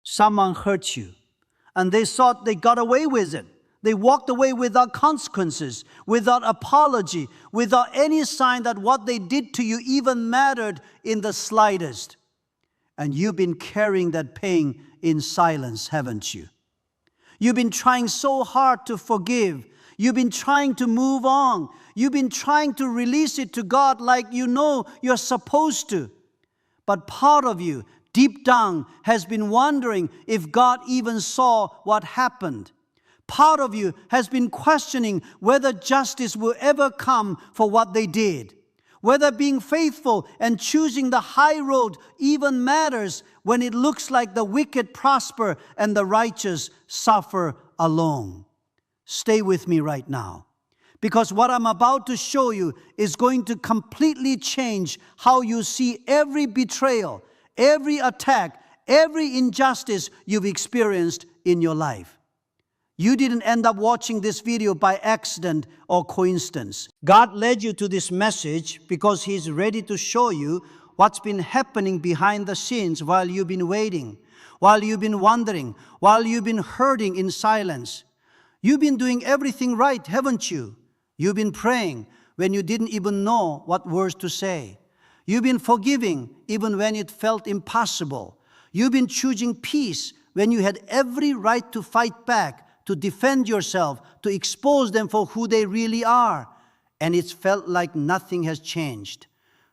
Someone hurt you, and they thought they got away with it. They walked away without consequences, without apology, without any sign that what they did to you even mattered in the slightest. And you've been carrying that pain in silence, haven't you? You've been trying so hard to forgive. You've been trying to move on. You've been trying to release it to God like you know you're supposed to. But part of you, deep down, has been wondering if God even saw what happened. Part of you has been questioning whether justice will ever come for what they did. Whether being faithful and choosing the high road even matters when it looks like the wicked prosper and the righteous suffer alone. Stay with me right now, because what I'm about to show you is going to completely change how you see every betrayal, every attack, every injustice you've experienced in your life. You didn't end up watching this video by accident or coincidence. God led you to this message because He's ready to show you what's been happening behind the scenes while you've been waiting, while you've been wondering, while you've been hurting in silence. You've been doing everything right, haven't you? You've been praying when you didn't even know what words to say. You've been forgiving even when it felt impossible. You've been choosing peace when you had every right to fight back, to defend yourself, to expose them for who they really are. And it's felt like nothing has changed.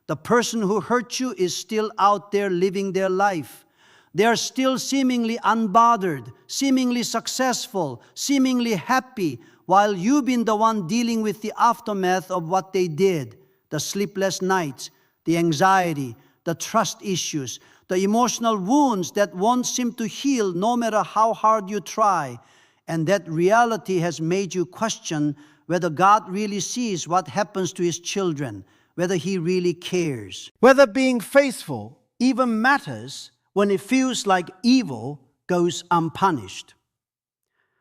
The person who hurt you is still out there living their life. They are still seemingly unbothered, seemingly successful, seemingly happy, while you've been the one dealing with the aftermath of what they did, the sleepless nights, the anxiety, the trust issues, the emotional wounds that won't seem to heal no matter how hard you try. And that reality has made you question whether God really sees what happens to His children, whether He really cares. Whether being faithful even matters when it feels like evil goes unpunished.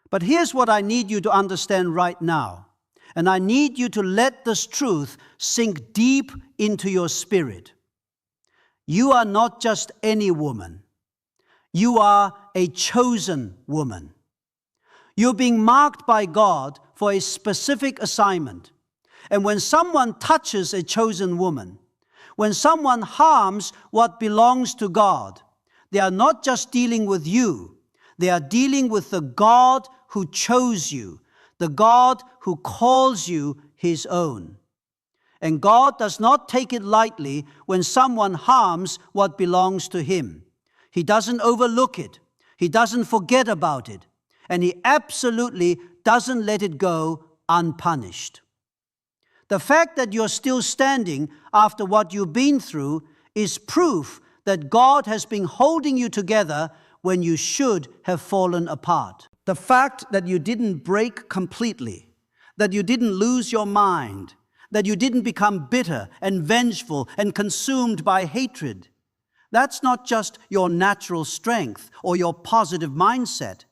But here's what I need you to understand right now. And I need you to let this truth sink deep into your spirit. You are not just any woman. You are a chosen woman. You're being marked by God for a specific assignment. And when someone touches a chosen woman, when someone harms what belongs to God, they are not just dealing with you. They are dealing with the God who chose you, the God who calls you His own. And God does not take it lightly when someone harms what belongs to Him. He doesn't overlook it. He doesn't forget about it. And He absolutely doesn't let it go unpunished. The fact that you're still standing after what you've been through is proof that God has been holding you together when you should have fallen apart. The fact that you didn't break completely, that you didn't lose your mind, that you didn't become bitter and vengeful and consumed by hatred, that's not just your natural strength or your positive mindset.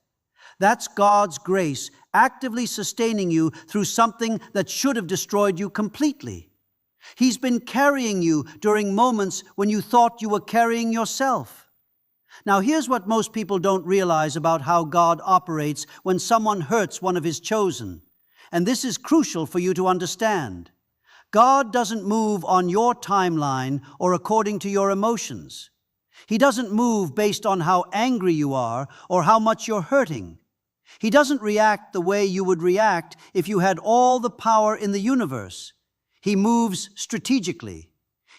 That's God's grace actively sustaining you through something that should have destroyed you completely. He's been carrying you during moments when you thought you were carrying yourself. Now, here's what most people don't realize about how God operates when someone hurts one of His chosen. And this is crucial for you to understand. God doesn't move on your timeline or according to your emotions. He doesn't move based on how angry you are or how much you're hurting. He doesn't react the way you would react if you had all the power in the universe. He moves strategically.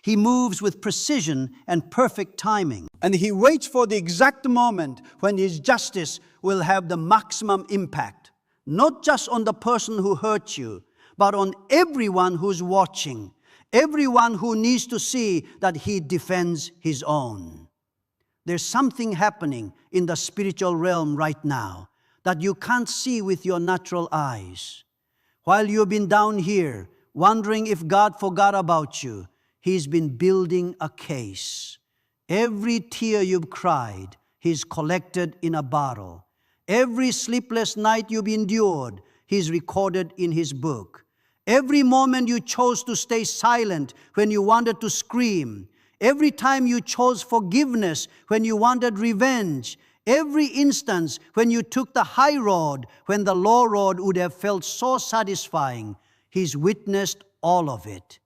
He moves with precision and perfect timing. And He waits for the exact moment when His justice will have the maximum impact, not just on the person who hurt you, but on everyone who's watching, everyone who needs to see that He defends His own. There's something happening in the spiritual realm right now that you can't see with your natural eyes. While you've been down here, wondering if God forgot about you, He's been building a case. Every tear you've cried, He's collected in a bottle. Every sleepless night you've endured, He's recorded in His book. Every moment you chose to stay silent when you wanted to scream, every time you chose forgiveness when you wanted revenge, Every instance when you took the high road, when the low road would have felt so satisfying, He's witnessed all of it.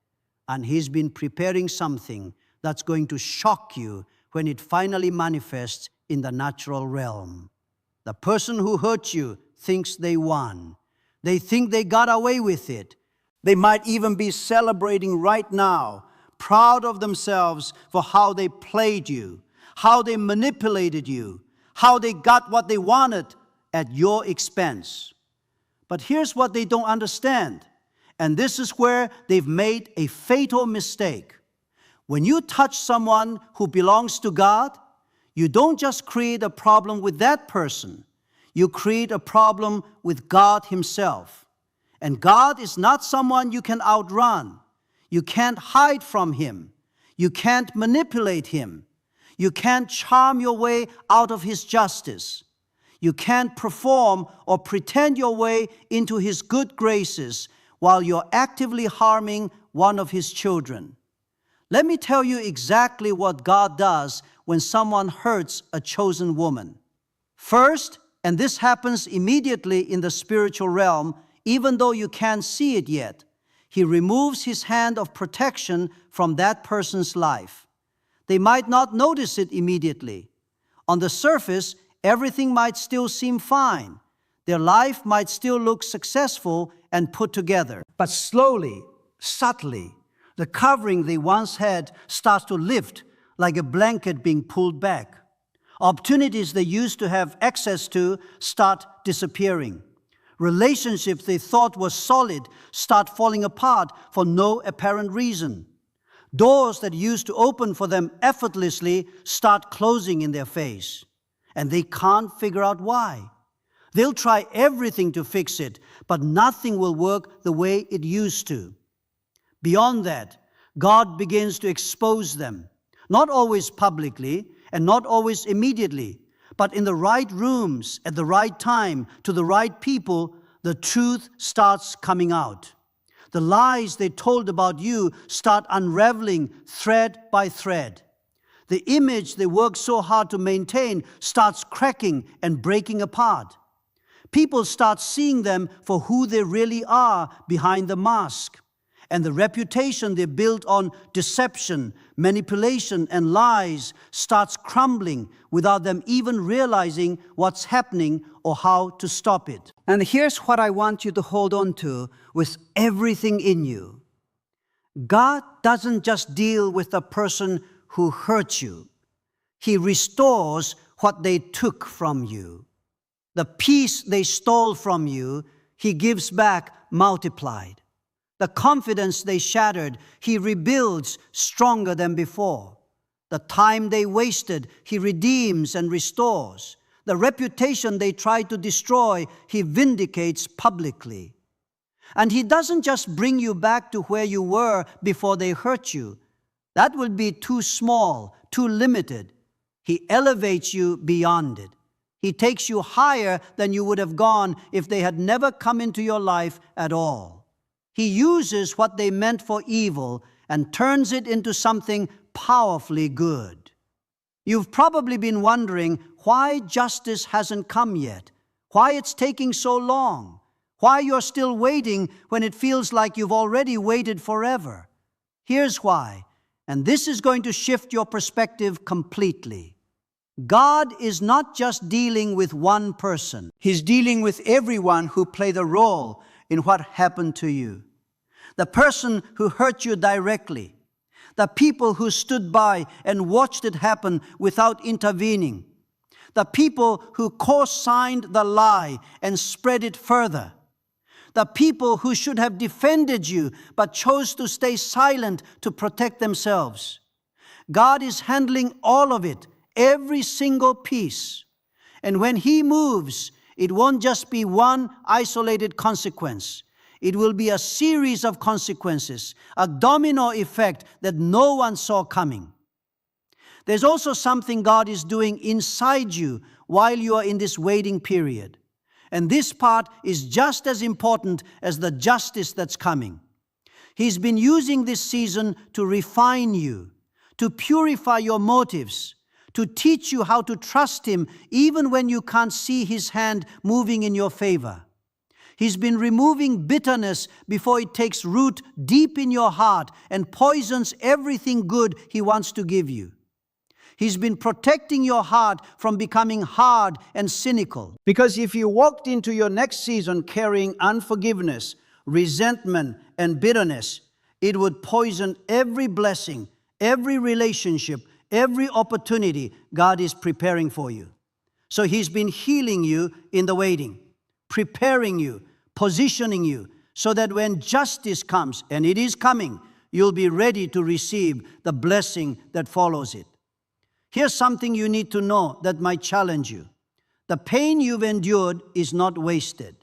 And He's been preparing something that's going to shock you when it finally manifests in the natural realm. The person who hurt you thinks they won. They think they got away with it. They might even be celebrating right now, proud of themselves for how they played you, how they manipulated you, how they got what they wanted at your expense. But here's what they don't understand, and this is where they've made a fatal mistake. When you touch someone who belongs to God, you don't just create a problem with that person. You create a problem with God Himself. And God is not someone you can outrun. You can't hide from Him. You can't manipulate Him. You can't charm your way out of His justice. You can't perform or pretend your way into His good graces while you're actively harming one of His children. Let me tell you exactly what God does when someone hurts a chosen woman. First, and this happens immediately in the spiritual realm, even though you can't see it yet, He removes His hand of protection from that person's life. They might not notice it immediately. On the surface, everything might still seem fine. Their life might still look successful and put together. But slowly, subtly, the covering they once had starts to lift like a blanket being pulled back. Opportunities they used to have access to start disappearing. Relationships they thought were solid start falling apart for no apparent reason. Doors that used to open for them effortlessly start closing in their face. And they can't figure out why. They'll try everything to fix it, but nothing will work the way it used to. Beyond that, God begins to expose them, not always publicly and not always immediately, but in the right rooms, at the right time, to the right people, the truth starts coming out. The lies they told about you start unraveling thread by thread. The image they worked so hard to maintain starts cracking and breaking apart. People start seeing them for who they really are behind the mask. And the reputation they built on deception, manipulation, and lies starts crumbling without them even realizing what's happening or how to stop it. And here's what I want you to hold on to with everything in you. God doesn't just deal with the person who hurt you. He restores what they took from you. The peace they stole from you, He gives back multiplied. The confidence they shattered, He rebuilds stronger than before. The time they wasted, He redeems and restores. The reputation they tried to destroy, He vindicates publicly. And He doesn't just bring you back to where you were before they hurt you. That would be too small, too limited. He elevates you beyond it. He takes you higher than you would have gone if they had never come into your life at all. He uses what they meant for evil and turns it into something powerfully good. You've probably been wondering why justice hasn't come yet, why it's taking so long, why you're still waiting when it feels like you've already waited forever. Here's why, and this is going to shift your perspective completely. God is not just dealing with one person. He's dealing with everyone who played a role in what happened to you. The person who hurt you directly. The people who stood by and watched it happen without intervening. The people who co-signed the lie and spread it further. The people who should have defended you but chose to stay silent to protect themselves. God is handling all of it, every single piece. And when He moves, it won't just be one isolated consequence. It will be a series of consequences, a domino effect that no one saw coming. There's also something God is doing inside you while you are in this waiting period. And this part is just as important as the justice that's coming. He's been using this season to refine you, to purify your motives, to teach you how to trust Him even when you can't see His hand moving in your favor. He's been removing bitterness before it takes root deep in your heart and poisons everything good He wants to give you. He's been protecting your heart from becoming hard and cynical. Because if you walked into your next season carrying unforgiveness, resentment, and bitterness, it would poison every blessing, every relationship, every opportunity God is preparing for you. So He's been healing you in the waiting, preparing you, positioning you, so that when justice comes, and it is coming, you'll be ready to receive the blessing that follows it. Here's something you need to know that might challenge you. The pain you've endured is not wasted.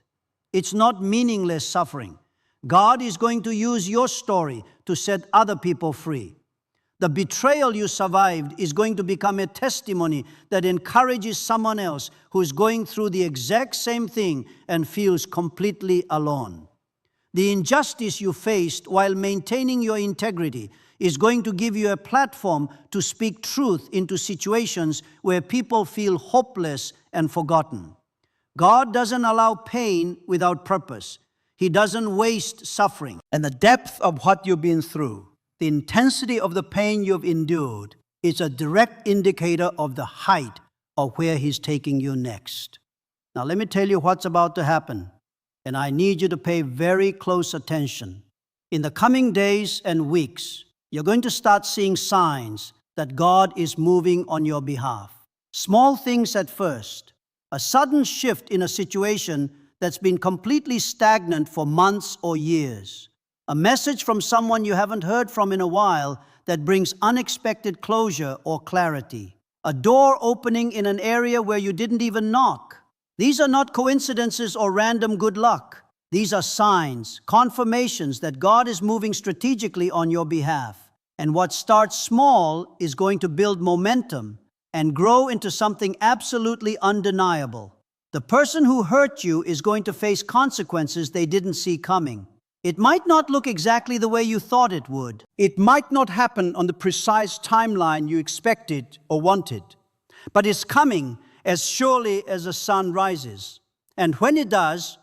It's not meaningless suffering. God is going to use your story to set other people free. The betrayal you survived is going to become a testimony that encourages someone else who is going through the exact same thing and feels completely alone. The injustice you faced while maintaining your integrity is going to give you a platform to speak truth into situations where people feel hopeless and forgotten. God doesn't allow pain without purpose. He doesn't waste suffering. And the depth of what you've been through, the intensity of the pain you've endured, is a direct indicator of the height of where He's taking you next. Now let me tell you what's about to happen, and I need you to pay very close attention. In the coming days and weeks, you're going to start seeing signs that God is moving on your behalf. Small things at first, a sudden shift in a situation that's been completely stagnant for months or years. A message from someone you haven't heard from in a while that brings unexpected closure or clarity. A door opening in an area where you didn't even knock. These are not coincidences or random good luck. These are signs, confirmations that God is moving strategically on your behalf. And what starts small is going to build momentum and grow into something absolutely undeniable. The person who hurt you is going to face consequences they didn't see coming. It might not look exactly the way you thought it would. It might not happen on the precise timeline you expected or wanted. But it's coming as surely as the sun rises. And when it does,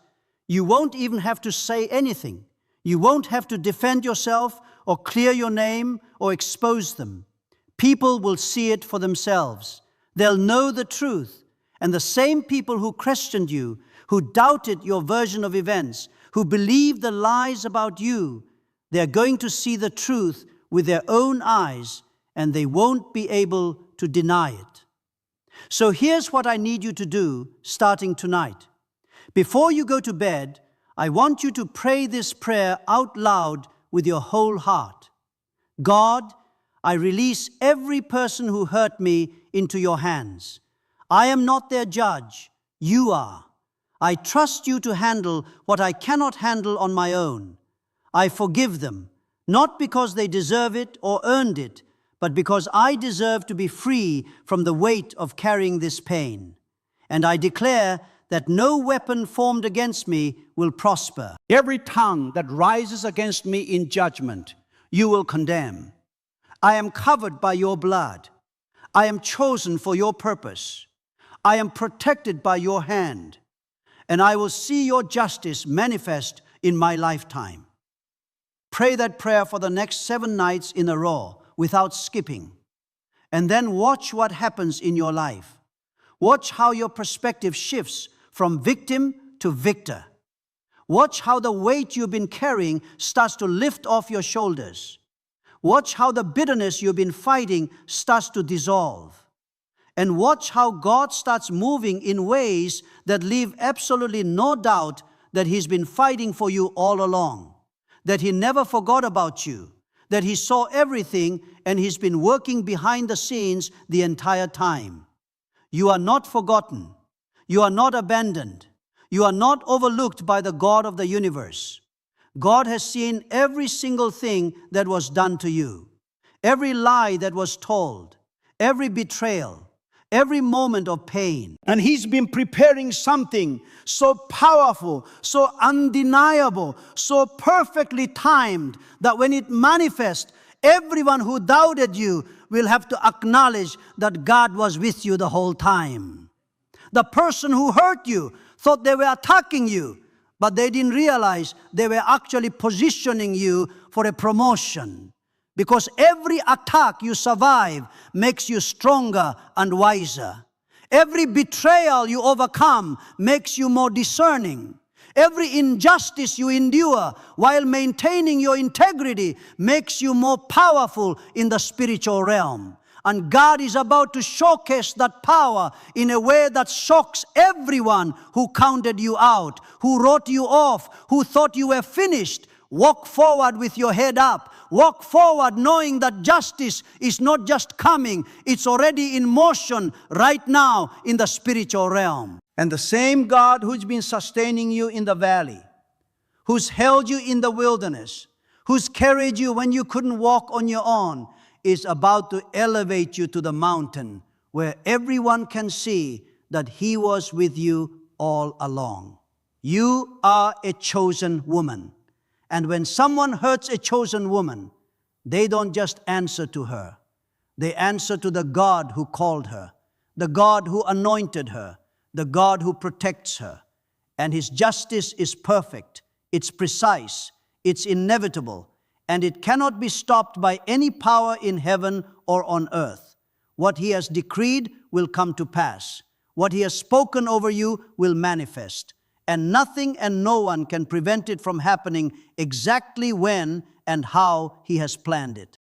you won't even have to say anything. You won't have to defend yourself or clear your name or expose them. People will see it for themselves. They'll know the truth. And the same people who questioned you, who doubted your version of events, who believed the lies about you, they're going to see the truth with their own eyes, and they won't be able to deny it. So here's what I need you to do starting tonight. Before you go to bed, I want you to pray this prayer out loud with your whole heart. God, I release every person who hurt me into your hands. I am not their judge. You are. I trust you to handle what I cannot handle on my own. I forgive them, not because they deserve it or earned it, but because I deserve to be free from the weight of carrying this pain. And I declare that no weapon formed against me will prosper. Every tongue that rises against me in judgment, you will condemn. I am covered by your blood. I am chosen for your purpose. I am protected by your hand, and I will see your justice manifest in my lifetime. Pray that prayer for the next 7 nights in a row without skipping, and then watch what happens in your life. Watch how your perspective shifts from victim to victor. Watch how the weight you've been carrying starts to lift off your shoulders. Watch how the bitterness you've been fighting starts to dissolve. And watch how God starts moving in ways that leave absolutely no doubt that He's been fighting for you all along, that He never forgot about you, that He saw everything and He's been working behind the scenes the entire time. You are not forgotten. You are not abandoned. You are not overlooked by the God of the universe. God has seen every single thing that was done to you, every lie that was told, every betrayal, every moment of pain. And He's been preparing something so powerful, so undeniable, so perfectly timed that when it manifests, everyone who doubted you will have to acknowledge that God was with you the whole time. The person who hurt you thought they were attacking you, but they didn't realize they were actually positioning you for a promotion. Because every attack you survive makes you stronger and wiser. Every betrayal you overcome makes you more discerning. Every injustice you endure while maintaining your integrity makes you more powerful in the spiritual realm. And God is about to showcase that power in a way that shocks everyone who counted you out, who wrote you off, who thought you were finished. Walk forward with your head up. Walk forward knowing that justice is not just coming, it's already in motion right now in the spiritual realm. And the same God who's been sustaining you in the valley, who's held you in the wilderness, who's carried you when you couldn't walk on your own, is about to elevate you to the mountain where everyone can see that He was with you all along. You are a chosen woman. And when someone hurts a chosen woman, they don't just answer to her. They answer to the God who called her, the God who anointed her, the God who protects her. And His justice is perfect, it's precise, it's inevitable, and it cannot be stopped by any power in heaven or on earth. What He has decreed will come to pass. What He has spoken over you will manifest. And nothing and no one can prevent it from happening exactly when and how He has planned it.